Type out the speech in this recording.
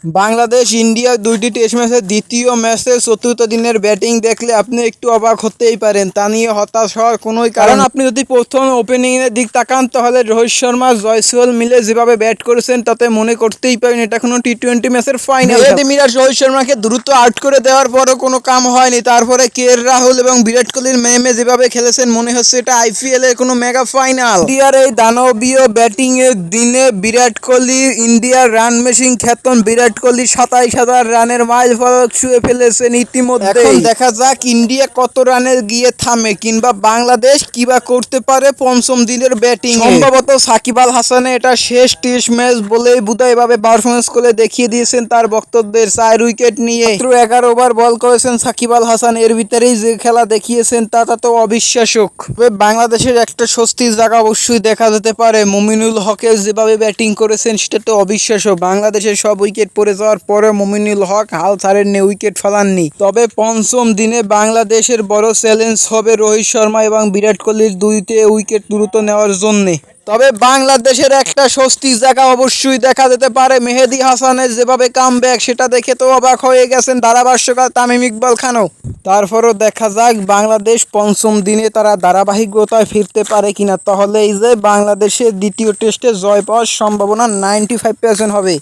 Bangladesh India দুইটি test ম্যাচের দ্বিতীয় ম্যাচের চতুর্থ দিনের ব্যাটিং দেখলে আপনি একটু অবাক হতেই পারেন। তা নিয়ে হতাশ হওয়ার কোনোই কারণ আপনি যদি প্রথম ওপেনিংয়ের দিক তাকান তাহলে রোহিত শর্মা জয়সওয়াল মিলে যেভাবে ব্যাট করেছেন তাতে মনে করতেই পারেন এটা কোনো টি-20 ম্যাচের ফাইনাল। মিরাজ রোহিত শর্মাকে দ্রুত আউট করে দেওয়ার পরও কোনো কাম হয়নি। তারপরে রাহুল এবং বিরাট কোহলির নেমে যেভাবে খেলেছেন মনে হচ্ছে এটা আইপিএল এর কোনো মেগা ফাইনাল। ইন্ডিয়ার এই দানবীয় ব্যাটিং এর দিনে বিরাট কোহলি ইন্ডিয়ার রান মেশিন খ্যাত বিরাট কোহলি 27,000 রানের মাইল ফলক ছুঁয়ে ফেলেছেন ইতিমধ্যে। এখন দেখা যাক ইন্ডিয়া কত রানে গিয়ে থামে কিংবা বাংলাদেশ কিবা করতে পারে পঞ্চম দিনের ব্যাটিং। সম্ভবত সাকিব আল হাসানে এটা শেষ টেস্ট ম্যাচ বলেই বোধহয় এভাবে পারফরমেন্স করে দেখিয়ে দিয়েছেন তার বক্তব্যের 4 উইকেট নিয়ে। মাত্র 11 ওভার বল করেছেন সাকিব আল হাসান, এর ভিতরেই যে খেলা দেখিয়েছেন তা তো অবিশ্বাস্য। বাংলাদেশের একটা স্বস্তির জায়গা অবশ্যই দেখা যেতে পারে। মুমিনুল হকের যেভাবে ব্যাটিং করেছেন সেটা তো অবিশ্বাস্য। বাংলাদেশের সব উইকেট পড়ে যাওয়ার পরে মুমিনুল হক হাল ছাড়েননি, উইকেট ফেলাননি। তবে পঞ্চম দিনে বাংলাদেশের বড় চ্যালেঞ্জ হবে রোহিত শর্মা এবং বিরাট কোহলির দুইটি উইকেট দ্রুত নেওয়ার জন্যে। তবে বাংলাদেশের একটা স্বস্তির জায়গা অবশ্যই দেখা যেতে পারে। মেহেদী হাসানের যেভাবে কামব্যাক সেটা দেখে তো অবাক হয়ে গেছেন ধারাভাষ্যকার তামিম ইকবাল খানও। তারপরও দেখা যাক বাংলাদেশ পঞ্চম দিনে তারা ধারাবাহিকতায় ফিরতে পারে কিনা। তাহলে এই যে বাংলাদেশের দ্বিতীয় টেস্টে জয় পাওয়ার সম্ভাবনা 95% হবে।